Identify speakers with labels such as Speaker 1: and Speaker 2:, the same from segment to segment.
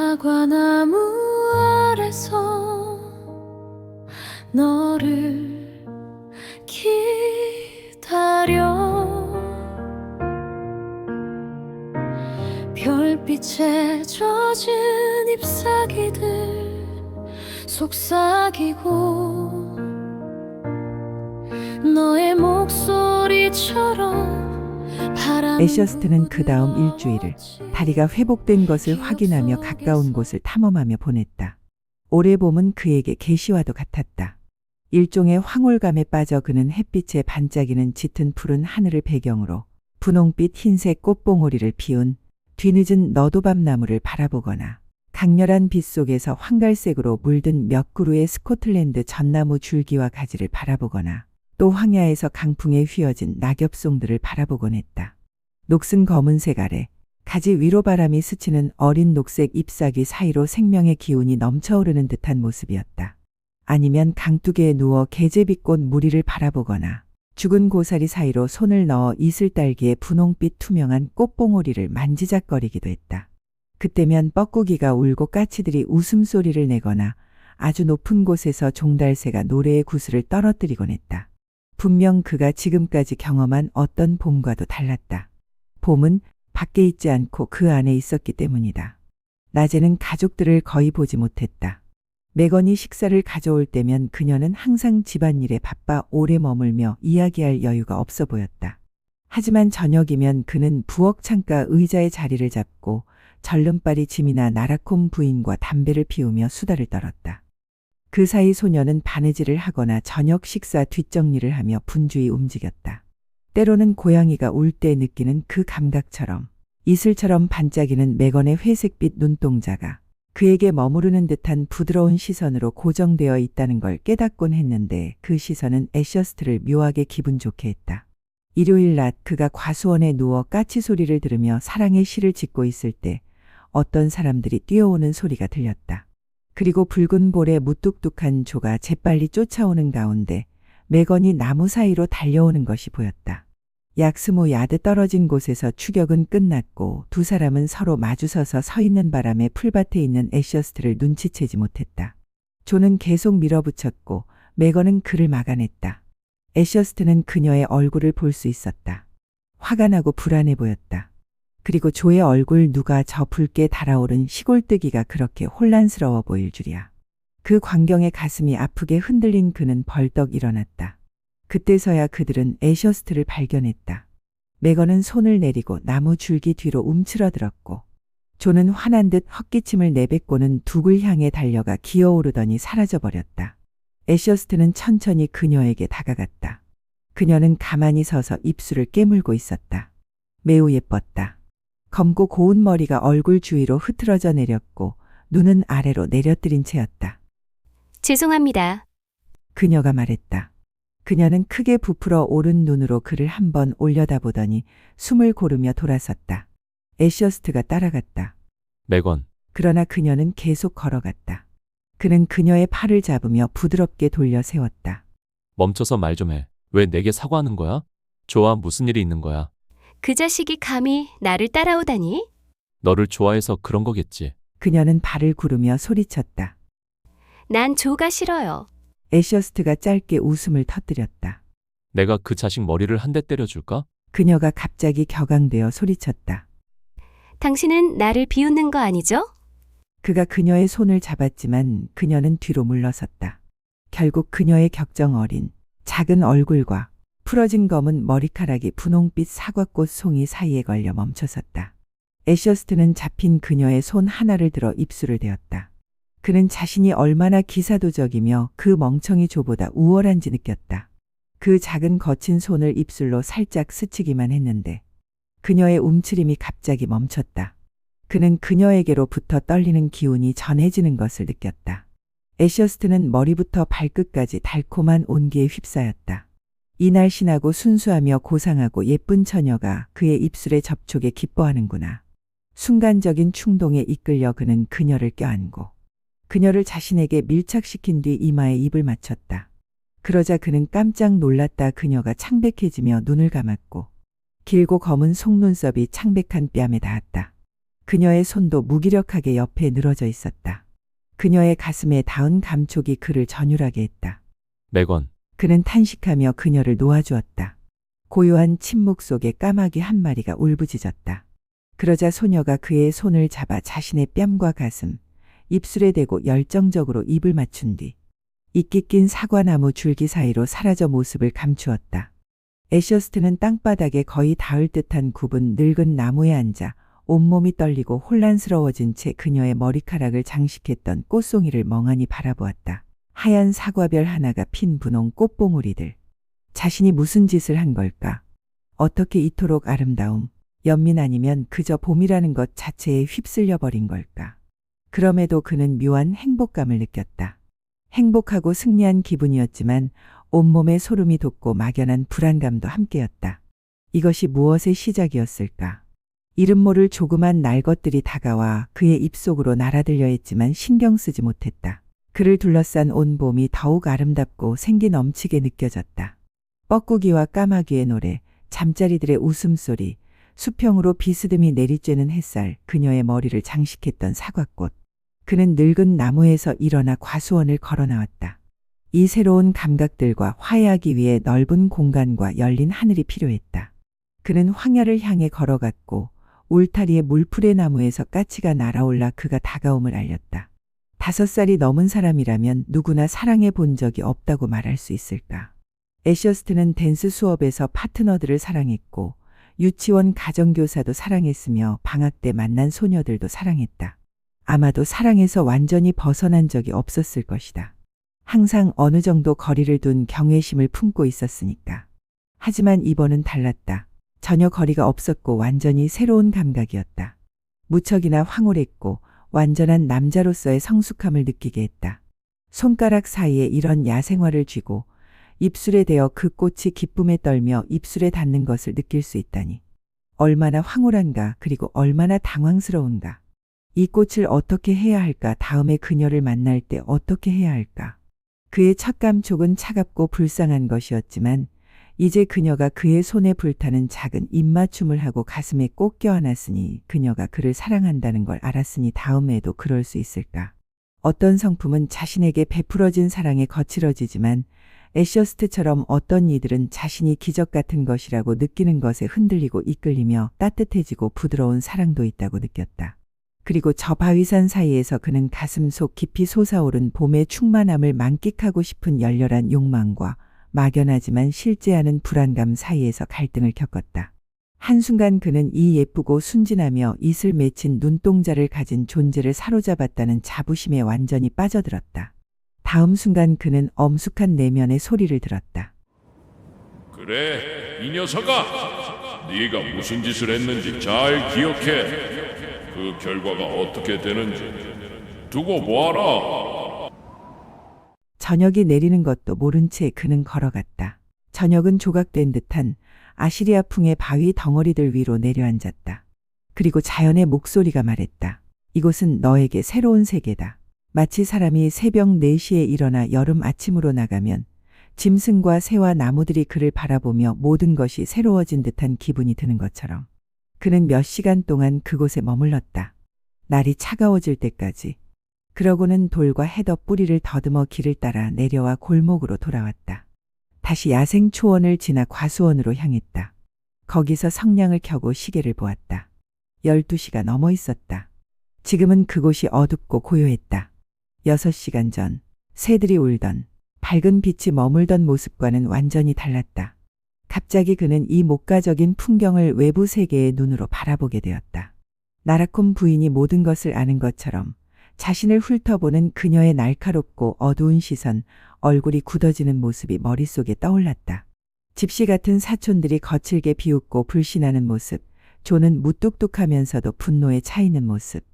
Speaker 1: 사과나무 아래서 너를 기다려 별빛에 젖은 잎사귀들 속삭이고 너의 목소리처럼
Speaker 2: 애셔스트는 그 다음 일주일을 다리가 회복된 것을 확인하며 가까운 곳을 탐험하며 보냈다. 올해 봄은 그에게 계시와도 같았다. 일종의 황홀감에 빠져 그는 햇빛에 반짝이는 짙은 푸른 하늘을 배경으로 분홍빛 흰색 꽃봉오리를 피운 뒤늦은 너도밤나무를 바라보거나 강렬한 빛 속에서 황갈색으로 물든 몇 그루의 스코틀랜드 전나무 줄기와 가지를 바라보거나 또 황야에서 강풍에 휘어진 낙엽송들을 바라보곤 했다. 녹슨 검은색 아래 가지 위로 바람이 스치는 어린 녹색 잎사귀 사이로 생명의 기운이 넘쳐오르는 듯한 모습이었다. 아니면 강둑에 누워 계제빛꽃 무리를 바라보거나 죽은 고사리 사이로 손을 넣어 이슬딸기의 분홍빛 투명한 꽃봉오리를 만지작거리기도 했다. 그때면 뻐꾸기가 울고 까치들이 웃음소리를 내거나 아주 높은 곳에서 종달새가 노래의 구슬을 떨어뜨리곤 했다. 분명 그가 지금까지 경험한 어떤 봄과도 달랐다. 봄은 밖에 있지 않고 그 안에 있었기 때문이다. 낮에는 가족들을 거의 보지 못했다. 매건이 식사를 가져올 때면 그녀는 항상 집안일에 바빠 오래 머물며 이야기할 여유가 없어 보였다. 하지만 저녁이면 그는 부엌 창가 의자에 자리를 잡고 절름발이 짐이나 나라콤 부인과 담배를 피우며 수다를 떨었다. 그 사이 소녀는 바느질을 하거나 저녁 식사 뒷정리를 하며 분주히 움직였다. 때로는 고양이가 울 때 느끼는 그 감각처럼 이슬처럼 반짝이는 매건의 회색빛 눈동자가 그에게 머무르는 듯한 부드러운 시선으로 고정되어 있다는 걸 깨닫곤 했는데 그 시선은 애셔스트를 묘하게 기분 좋게 했다. 일요일 낮 그가 과수원에 누워 까치 소리를 들으며 사랑의 시를 짓고 있을 때 어떤 사람들이 뛰어오는 소리가 들렸다. 그리고 붉은 볼에 무뚝뚝한 조가 재빨리 쫓아오는 가운데 매건이 나무 사이로 달려오는 것이 보였다. 약 20야드 떨어진 곳에서 추격은 끝났고 두 사람은 서로 마주서서 서 있는 바람에 풀밭에 있는 애셔스트를 눈치채지 못했다. 조는 계속 밀어붙였고 매건은 그를 막아냈다. 애셔스트는 그녀의 얼굴을 볼 수 있었다. 화가 나고 불안해 보였다. 그리고 조의 얼굴 누가 저 붉게 달아오른 시골뜨기가 그렇게 혼란스러워 보일 줄이야. 그 광경에 가슴이 아프게 흔들린 그는 벌떡 일어났다. 그때서야 그들은 애셔스트를 발견했다. 매건은 손을 내리고 나무 줄기 뒤로 움츠러들었고 조는 화난 듯 헛기침을 내뱉고는 둑을 향해 달려가 기어오르더니 사라져버렸다. 애셔스트는 천천히 그녀에게 다가갔다. 그녀는 가만히 서서 입술을 깨물고 있었다. 매우 예뻤다. 검고 고운 머리가 얼굴 주위로 흐트러져 내렸고 눈은 아래로 내려뜨린 채였다.
Speaker 3: 죄송합니다.
Speaker 2: 그녀가 말했다. 그녀는 크게 부풀어 오른 눈으로 그를 한번 올려다보더니 숨을 고르며 돌아섰다. 애셔스트가 따라갔다.
Speaker 4: 매건,
Speaker 2: 그러나 그녀는 계속 걸어갔다. 그는 그녀의 팔을 잡으며 부드럽게 돌려 세웠다.
Speaker 4: 멈춰서 말 좀 해. 왜 내게 사과하는 거야? 조아, 무슨 일이 있는 거야?
Speaker 3: 그 자식이 감히 나를 따라오다니?
Speaker 4: 너를 좋아해서 그런 거겠지.
Speaker 2: 그녀는 발을 구르며 소리쳤다.
Speaker 3: 난 조가 싫어요.
Speaker 2: 애셔스트가 짧게 웃음을 터뜨렸다.
Speaker 4: 내가 그 자식 머리를 한 대 때려줄까?
Speaker 2: 그녀가 갑자기 격앙되어 소리쳤다.
Speaker 3: 당신은 나를 비웃는 거 아니죠?
Speaker 2: 그가 그녀의 손을 잡았지만 그녀는 뒤로 물러섰다. 결국 그녀의 격정 어린 작은 얼굴과 풀어진 검은 머리카락이 분홍빛 사과꽃 송이 사이에 걸려 멈춰섰다. 애셔스트는 잡힌 그녀의 손 하나를 들어 입술을 대었다. 그는 자신이 얼마나 기사도적이며 그 멍청이 조보다 우월한지 느꼈다. 그 작은 거친 손을 입술로 살짝 스치기만 했는데 그녀의 움츠림이 갑자기 멈췄다. 그는 그녀에게로부터 떨리는 기운이 전해지는 것을 느꼈다. 애셔스트는 머리부터 발끝까지 달콤한 온기에 휩싸였다. 이 날씬하고 순수하며 고상하고 예쁜 처녀가 그의 입술에 접촉에 기뻐하는구나. 순간적인 충동에 이끌려 그는 그녀를 껴안고 그녀를 자신에게 밀착시킨 뒤 이마에 입을 맞췄다. 그러자 그는 깜짝 놀랐다. 그녀가 창백해지며 눈을 감았고 길고 검은 속눈썹이 창백한 뺨에 닿았다. 그녀의 손도 무기력하게 옆에 늘어져 있었다. 그녀의 가슴에 닿은 감촉이 그를 전율하게 했다.
Speaker 4: 매건,
Speaker 2: 그는 탄식하며 그녀를 놓아주었다. 고요한 침묵 속에 까마귀 한 마리가 울부짖었다. 그러자 소녀가 그의 손을 잡아 자신의 뺨과 가슴, 입술에 대고 열정적으로 입을 맞춘 뒤 이끼 낀 사과나무 줄기 사이로 사라져 모습을 감추었다. 애셔스트는 땅바닥에 거의 닿을 듯한 굽은 늙은 나무에 앉아 온몸이 떨리고 혼란스러워진 채 그녀의 머리카락을 장식했던 꽃송이를 멍하니 바라보았다. 하얀 사과별 하나가 핀 분홍 꽃봉오리들. 자신이 무슨 짓을 한 걸까? 어떻게 이토록 아름다움, 연민 아니면 그저 봄이라는 것 자체에 휩쓸려 버린 걸까? 그럼에도 그는 묘한 행복감을 느꼈다. 행복하고 승리한 기분이었지만 온몸에 소름이 돋고 막연한 불안감도 함께였다. 이것이 무엇의 시작이었을까? 이름 모를 조그만 날것들이 다가와 그의 입속으로 날아들려 했지만 신경 쓰지 못했다. 그를 둘러싼 온 봄이 더욱 아름답고 생기 넘치게 느껴졌다. 뻐꾸기와 까마귀의 노래, 잠자리들의 웃음소리, 수평으로 비스듬히 내리쬐는 햇살, 그녀의 머리를 장식했던 사과꽃. 그는 늙은 나무에서 일어나 과수원을 걸어 나왔다. 이 새로운 감각들과 화해하기 위해 넓은 공간과 열린 하늘이 필요했다. 그는 황야를 향해 걸어갔고 울타리의 물풀의 나무에서 까치가 날아올라 그가 다가옴을 알렸다. 5살이 넘은 사람이라면 누구나 사랑해 본 적이 없다고 말할 수 있을까? 애셔스트는 댄스 수업에서 파트너들을 사랑했고 유치원 가정교사도 사랑했으며 방학 때 만난 소녀들도 사랑했다. 아마도 사랑에서 완전히 벗어난 적이 없었을 것이다. 항상 어느 정도 거리를 둔 경외심을 품고 있었으니까. 하지만 이번은 달랐다. 전혀 거리가 없었고 완전히 새로운 감각이었다. 무척이나 황홀했고 완전한 남자로서의 성숙함을 느끼게 했다. 손가락 사이에 이런 야생화를 쥐고 입술에 대어 그 꽃이 기쁨에 떨며 입술에 닿는 것을 느낄 수 있다니. 얼마나 황홀한가, 그리고 얼마나 당황스러운가. 이 꽃을 어떻게 해야 할까, 다음에 그녀를 만날 때 어떻게 해야 할까. 그의 첫 감촉은 차갑고 불쌍한 것이었지만 이제 그녀가 그의 손에 불타는 작은 입맞춤을 하고 가슴에 꼭 껴안았으니, 그녀가 그를 사랑한다는 걸 알았으니 다음에도 그럴 수 있을까. 어떤 성품은 자신에게 베풀어진 사랑에 거칠어지지만 애셔스트처럼 어떤 이들은 자신이 기적 같은 것이라고 느끼는 것에 흔들리고 이끌리며 따뜻해지고 부드러운 사랑도 있다고 느꼈다. 그리고 저 바위산 사이에서 그는 가슴 속 깊이 솟아오른 봄의 충만함을 만끽하고 싶은 열렬한 욕망과 막연하지만 실제 않은 불안감 사이에서 갈등을 겪었다. 한순간 그는 이 예쁘고 순진하며 이슬 맺힌 눈동자를 가진 존재를 사로잡았다는 자부심에 완전히 빠져들었다. 다음 순간 그는 엄숙한 내면의 소리를 들었다.
Speaker 5: 그래, 이 녀석아, 네가 무슨 짓을 했는지 잘 기억해. 그 결과가 어떻게 되는지 두고 보아라.
Speaker 2: 저녁이 내리는 것도 모른 채 그는 걸어갔다. 저녁은 조각된 듯한 아시리아풍의 바위 덩어리들 위로 내려앉았다. 그리고 자연의 목소리가 말했다. 이곳은 너에게 새로운 세계다. 마치 사람이 새벽 4시에 일어나 여름 아침으로 나가면 짐승과 새와 나무들이 그를 바라보며 모든 것이 새로워진 듯한 기분이 드는 것처럼. 그는 몇 시간 동안 그곳에 머물렀다. 날이 차가워질 때까지. 그러고는 돌과 해덕 뿌리를 더듬어 길을 따라 내려와 골목으로 돌아왔다. 다시 야생 초원을 지나 과수원으로 향했다. 거기서 성냥을 켜고 시계를 보았다. 12시가 넘어 있었다. 지금은 그곳이 어둡고 고요했다. 6시간 전 새들이 울던 밝은 빛이 머물던 모습과는 완전히 달랐다. 갑자기 그는 이 목가적인 풍경을 외부 세계의 눈으로 바라보게 되었다. 나라콤 부인이 모든 것을 아는 것처럼 자신을 훑어보는 그녀의 날카롭고 어두운 시선, 얼굴이 굳어지는 모습이 머릿속에 떠올랐다. 집시 같은 사촌들이 거칠게 비웃고 불신하는 모습, 조는 무뚝뚝하면서도 분노에 차이는 모습.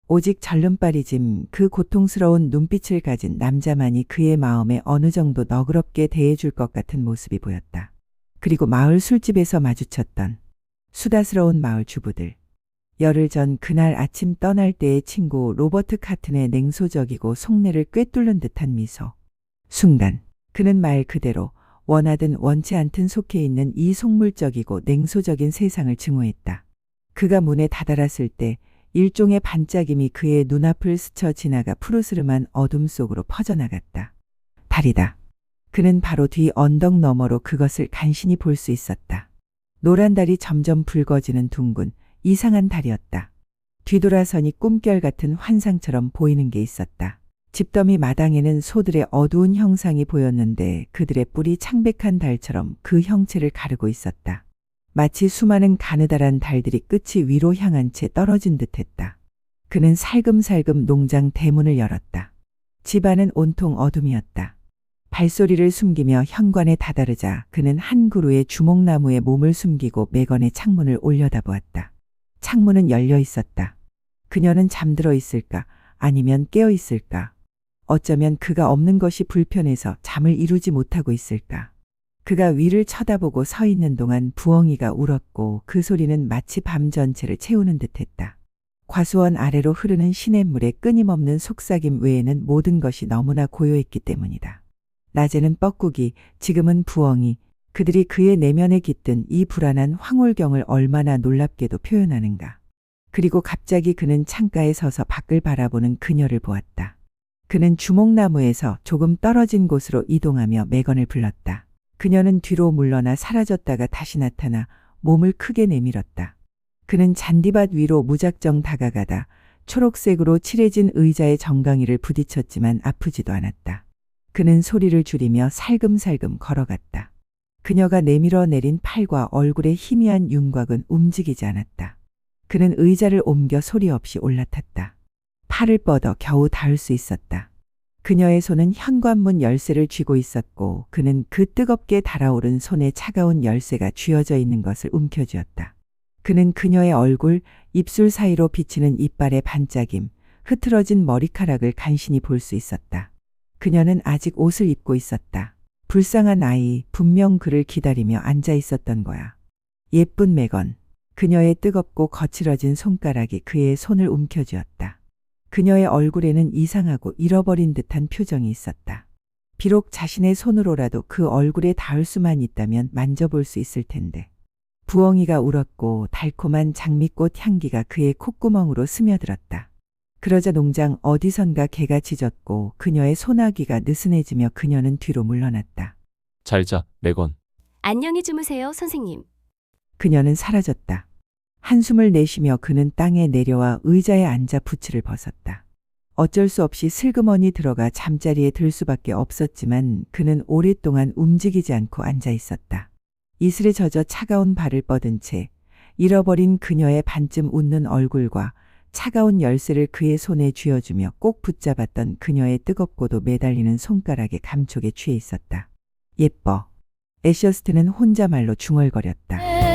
Speaker 2: 오직 절름발이짐, 그 고통스러운 눈빛을 가진 남자만이 그의 마음에 어느 정도 너그럽게 대해줄 것 같은 모습이 보였다. 그리고 마을 술집에서 마주쳤던 수다스러운 마을 주부들. 열흘 전 그날 아침 떠날 때의 친구 로버트 카튼의 냉소적이고 속내를 꿰뚫는 듯한 미소. 순간 그는 말 그대로 원하든 원치 않든 속해 있는 이 속물적이고 냉소적인 세상을 증오했다. 그가 문에 다다랐을 때 일종의 반짝임이 그의 눈앞을 스쳐 지나가 푸르스름한 어둠 속으로 퍼져나갔다. 달이다. 그는 바로 뒤 언덕 너머로 그것을 간신히 볼 수 있었다. 노란 달이 점점 붉어지는 둥근 이상한 달이었다. 뒤돌아서니 꿈결 같은 환상처럼 보이는 게 있었다. 집더미 마당에는 소들의 어두운 형상이 보였는데 그들의 뿔이 창백한 달처럼 그 형체를 가르고 있었다. 마치 수많은 가느다란 달들이 끝이 위로 향한 채 떨어진 듯했다. 그는 살금살금 농장 대문을 열었다. 집안은 온통 어둠이었다. 발소리를 숨기며 현관에 다다르자 그는 한 그루의 주목나무에 몸을 숨기고 매건의 창문을 올려다보았다. 창문은 열려 있었다. 그녀는 잠들어 있을까? 아니면 깨어 있을까? 어쩌면 그가 없는 것이 불편해서 잠을 이루지 못하고 있을까? 그가 위를 쳐다보고 서 있는 동안 부엉이가 울었고 그 소리는 마치 밤 전체를 채우는 듯했다. 과수원 아래로 흐르는 시냇물의 끊임없는 속삭임 외에는 모든 것이 너무나 고요했기 때문이다. 낮에는 뻐꾸기, 지금은 부엉이, 그들이 그의 내면에 깃든 이 불안한 황홀경을 얼마나 놀랍게도 표현하는가. 그리고 갑자기 그는 창가에 서서 밖을 바라보는 그녀를 보았다. 그는 주목나무에서 조금 떨어진 곳으로 이동하며 매건을 불렀다. 그녀는 뒤로 물러나 사라졌다가 다시 나타나 몸을 크게 내밀었다. 그는 잔디밭 위로 무작정 다가가다 초록색으로 칠해진 의자의 정강이를 부딪혔지만 아프지도 않았다. 그는 소리를 줄이며 살금살금 걸어갔다. 그녀가 내밀어 내린 팔과 얼굴의 희미한 윤곽은 움직이지 않았다. 그는 의자를 옮겨 소리 없이 올라탔다. 팔을 뻗어 겨우 닿을 수 있었다. 그녀의 손은 현관문 열쇠를 쥐고 있었고 그는 그 뜨겁게 달아오른 손에 차가운 열쇠가 쥐어져 있는 것을 움켜쥐었다. 그는 그녀의 얼굴, 입술 사이로 비치는 이빨의 반짝임, 흐트러진 머리카락을 간신히 볼 수 있었다. 그녀는 아직 옷을 입고 있었다. 불쌍한 아이, 분명 그를 기다리며 앉아 있었던 거야. 예쁜 매건. 그녀의 뜨겁고 거칠어진 손가락이 그의 손을 움켜쥐었다. 그녀의 얼굴에는 이상하고 잃어버린 듯한 표정이 있었다. 비록 자신의 손으로라도 그 얼굴에 닿을 수만 있다면 만져볼 수 있을 텐데. 부엉이가 울었고 달콤한 장미꽃 향기가 그의 콧구멍으로 스며들었다. 그러자 농장 어디선가 개가 짖었고 그녀의 소나기가 느슨해지며 그녀는 뒤로 물러났다.
Speaker 4: 잘 자, 매건.
Speaker 3: 안녕히 주무세요, 선생님.
Speaker 2: 그녀는 사라졌다. 한숨을 내쉬며 그는 땅에 내려와 의자에 앉아 부츠를 벗었다. 어쩔 수 없이 슬그머니 들어가 잠자리에 들 수밖에 없었지만 그는 오랫동안 움직이지 않고 앉아 있었다. 이슬에 젖어 차가운 발을 뻗은 채 잃어버린 그녀의 반쯤 웃는 얼굴과 차가운 열쇠를 그의 손에 쥐어주며 꼭 붙잡았던 그녀의 뜨겁고도 매달리는 손가락의 감촉에 취해 있었다. 예뻐. 애셔스트는 혼자말로 중얼거렸다.